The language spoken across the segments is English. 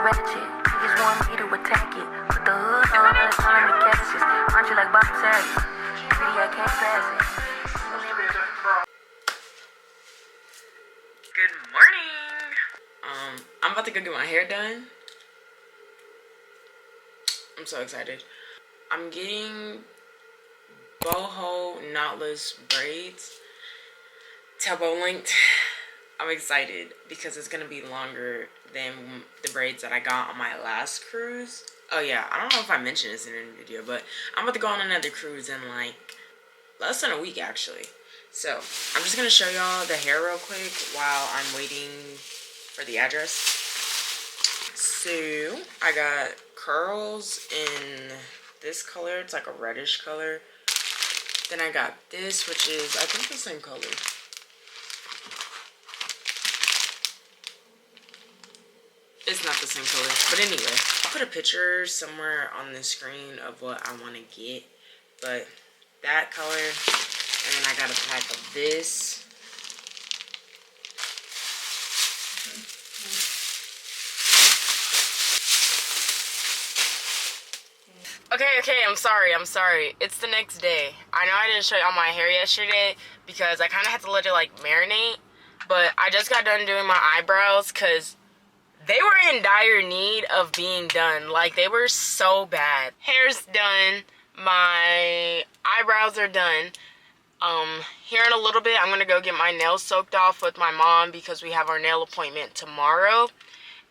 ratchet. Niggas want me to attack it. Put the hood on us, on the catches. Aren't you like Bob Savage? Pretty, I can't pass it. Good morning. I'm about to go get my hair done. I'm so excited. I'm getting boho knotless braids, tailbone length. I'm excited because it's gonna be longer than the braids that I got on my last cruise. Oh yeah, I don't know if I mentioned this in the video, but I'm about to go on another cruise in like less than a week actually. So I'm just gonna show y'all the hair real quick while I'm waiting for the address. So I got curls in this color. It's like a reddish color. Then I got this, which is I think the same color. It's not the same color, but anyway, I'll put a picture somewhere on the screen of what I want to get, but that color, and then I got a pack of this. Okay, I'm sorry. It's the next day. I know I didn't show y'all my hair yesterday because I kind of had to let it like marinate, but I just got done doing my eyebrows because they were in dire need of being done. Like, they were so bad. Hair's done. My eyebrows are done. Here in a little bit, I'm going to go get my nails soaked off with my mom because we have our nail appointment tomorrow.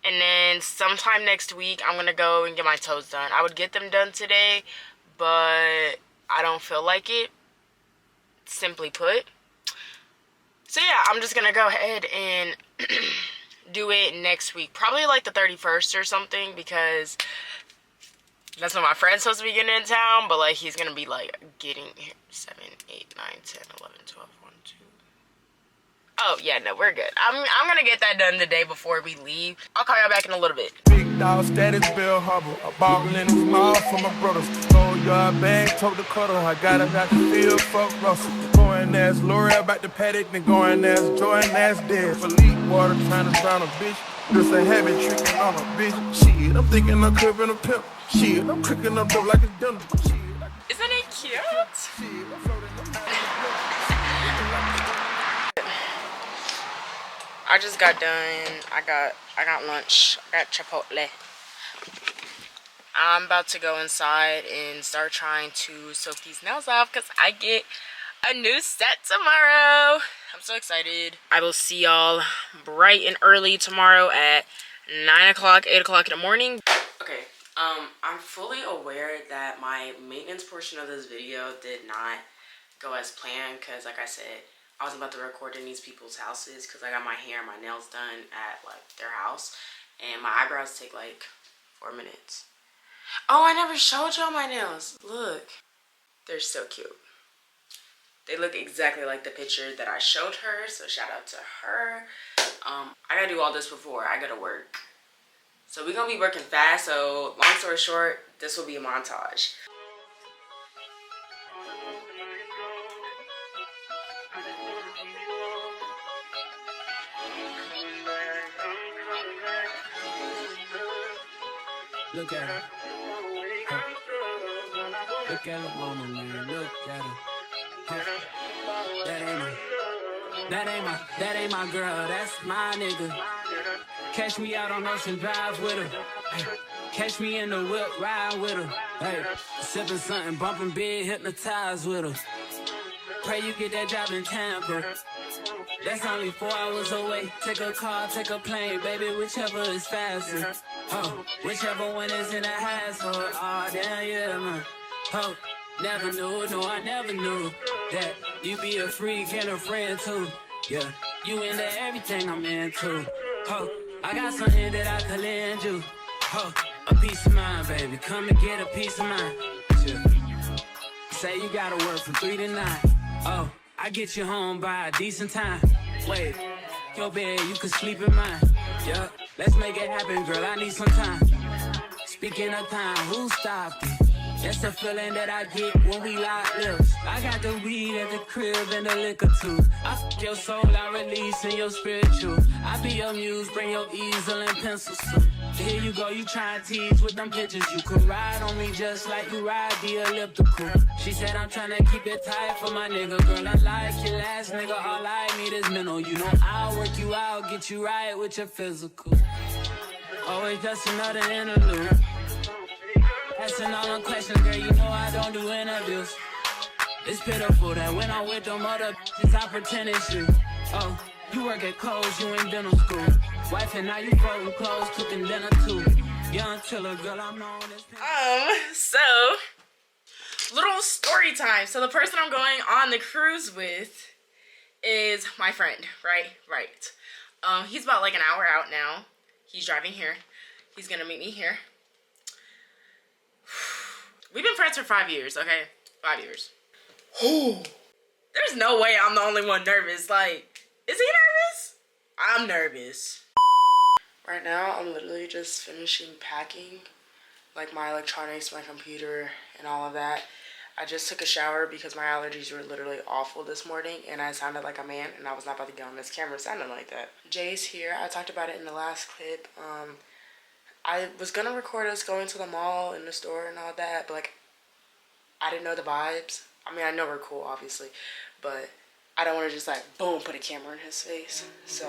And then sometime next week, I'm going to go and get my toes done. I would get them done today, but I don't feel like it, simply put. So yeah, I'm just going to go ahead and do it next week, probably like the 31st or something, because that's when my friend's supposed to be getting in town, but like he's gonna be like getting here 7, 8, 9, 10, 11, 12, 1, 2. Oh yeah, no, we're good. I'm gonna get that done the day before we leave. I'll call y'all back in a little bit. Big dog status, Bill Hubble. A ball in his mouth for my brothers. Stole your bag, took the cuddle. I got it out the field, fuck Russell. Going as L'Oreal back to Paddock, then going as Jordan as dead. Philippe water trying to drown a bitch. Just a habit tricking on a bitch. Shit, I'm thinking I'm cribbing a pimp. Shit, I'm cooking up dope like it's dinner. Isn't it cute? I just got done. I got lunch. I got Chipotle. I'm about to go inside and start trying to soak these nails off because I get a new set tomorrow. I'm so excited. I will see y'all bright and early tomorrow at 9 o'clock, 8 o'clock in the morning. Okay, I'm fully aware that my maintenance portion of this video did not go as planned because, like I said, I was about to record in these people's houses because I got my hair and my nails done at like their house, and my eyebrows take like 4 minutes. Oh, I never showed y'all my nails. Look, they're so cute. They look exactly like the picture that I showed her, so shout out to her. I gotta do all this before I go to work. So we're gonna be working fast, so long story short, this will be a montage. Look at her. Look at her mama, man. Look at her. That ain't my girl, that's my nigga. Catch me out on Ocean Drive with her. Hey, catch me in the whip, ride with her. Hey, sipping something, bumping big, hypnotized with her. Pray you get that job in Tampa. That's only 4 hours away. Take a car, take a plane, baby, whichever is faster. Oh, whichever one is in the hassle. Oh, damn, yeah, man. Oh, never knew, no, I never knew that you be a freak and a friend too. Yeah, you into everything I'm into. Oh, I got something that I could lend you. Oh, a piece of mind, baby. Come and get a piece of mind. Yeah. Say you gotta work from 3 to 9. Oh, I get you home by a decent time. Wait, your bed, you can sleep in mine. Yeah, let's make it happen, girl. I need some time. Speaking of time, who stopped it? That's the feeling that I get when we lock lips. I got got the weed at the crib and the liquor too. I f your soul, I release in your spiritual. I be your muse, bring your easel and pencils too. Here you go, you try to tease with them pictures. You could ride on me just like you ride the elliptical. She said I'm trying to keep it tight for my nigga. Girl, I like your last nigga, all I need is mental. You know I'll work you out, get you right with your physical. Always just another interlude. Asking all them questions, girl, you know I don't do interviews. It's pitiful that when I'm with them other bitches, I pretend it's you. Oh, you work at Kohl's, you in dental school. Wife and now you folding clothes, cooking dinner too. Young chiller, girl, I'm known as... So, little story time. So the person I'm going on the cruise with is my friend, right. He's about like an hour out now. He's driving here. He's gonna meet me here. We've been friends for 5 years, okay? 5 years. There's no way I'm the only one nervous. Like, is he nervous? I'm nervous. Right now, I'm literally just finishing packing, like my electronics, my computer, and all of that. I just took a shower because my allergies were literally awful this morning, and I sounded like a man, and I was not about to get on this camera sounding like that. Jay's here. I talked about it in the last clip. I was gonna record us going to the mall and the store and all that, but like, I didn't know the vibes. I mean, I know we're cool, obviously, but I don't want to just like, boom, put a camera in his face, so.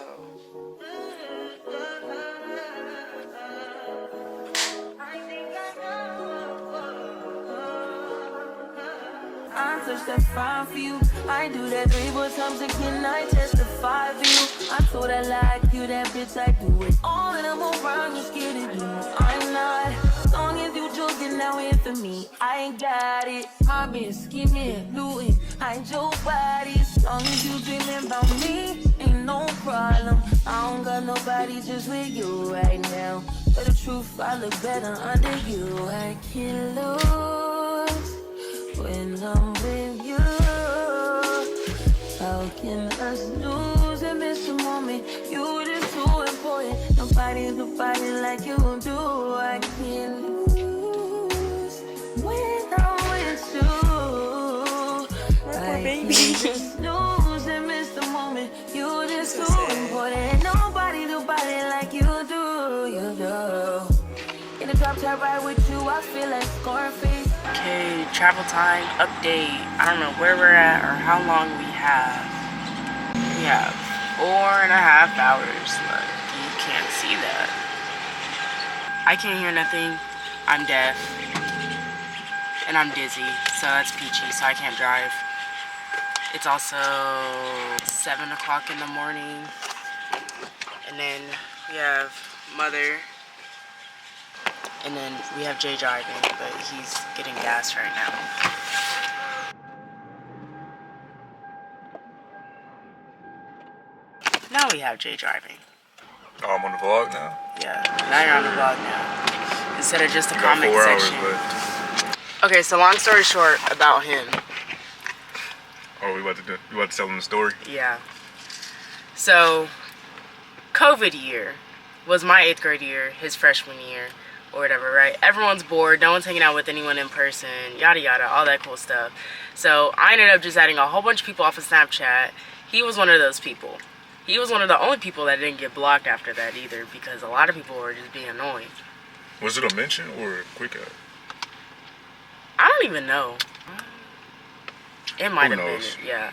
I touch that fine for you. I do that 3 more times again. I testify for you. I told I like you, that bitch. I do it all, and I'm around. You scared of you? I'm not. As long as you joking, now in for me. I ain't got it. Mobbing, scheming, looting. I ain't your body. As long as you dreaming about me, ain't no problem. I don't got nobody just with you right now. But the truth, I look better under you. I can't lose when I'm with you. How can us lose and miss a moment? You just too important. Nobody like you do. I can't lose when I'm with you. I can't just lose and miss the moment. You just too important. Nobody like you do. You do. In the top top ride with you, I feel like Scarface. Okay, travel time update. I don't know where we're at or how long we have. We have 4.5 hours left. You can't see that. I can't hear nothing. I'm deaf. And I'm dizzy, so that's peachy, so I can't drive. It's also 7 o'clock in the morning. And then we have Mother. And then we have Jay driving, but he's getting gas right now. Now we have Jay driving. Oh, I'm on the vlog now? Yeah, now you're on the vlog now. Instead of just a Got comment 4 hours section. left. Okay, so long story short about him. Oh, we about to tell him the story? Yeah. So, COVID year was my 8th grade year, his freshman year. Or whatever, right? Everyone's bored, no one's hanging out with anyone in person, yada yada, all that cool stuff. So I ended up just adding a whole bunch of people off of Snapchat. He was one of those people. He was one of the only people that didn't get blocked after that either, because a lot of people were just being annoying. Was it a mention or a quick add? I don't even know. It might have been, yeah.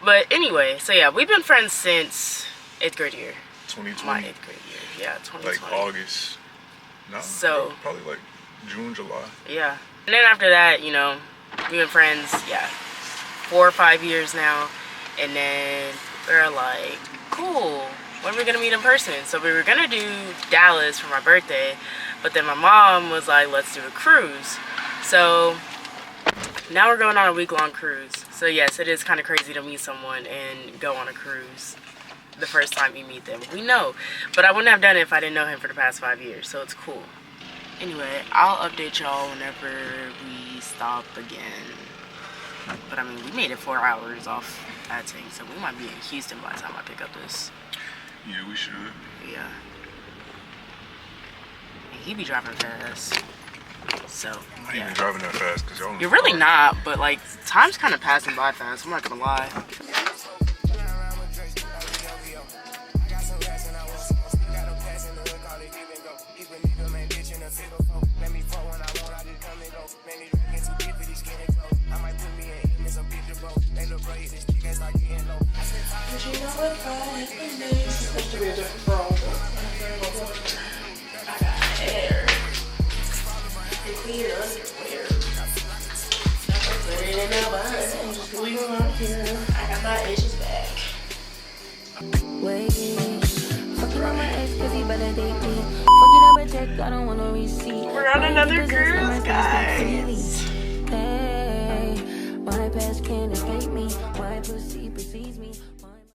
But anyway, so yeah, we've been friends since 8th grade year. 2020? My 8th grade year, yeah, 2020. Like August. No, so probably like June, July. Yeah. And then after that, you know, we've been friends, 4 or 5 years now. And then we're like, cool, when are we gonna meet in person? So we were gonna do Dallas for my birthday, but then my mom was like, let's do a cruise. So now we're going on a week-long cruise. So yes, it is kind of crazy to meet someone and go on a cruise the first time you meet them. We know, but I wouldn't have done it if I didn't know him for the past 5 years, so it's cool. Anyway, I'll update y'all whenever we stop again. But I mean, we made it 4 hours off that thing, so we might be in Houston by the time I pick up this. Yeah, we should. Yeah. And he be driving fast. So I ain't yeah. even driving that fast because y'all. You're really not, but like time's kind of passing by fast. I'm not gonna lie. Wait, fucking on my ex 'cause he better date me. Fucking up a check, I don't want no receipt. We're on another cruise, guys. Hey, my past can't escape me. My pussy.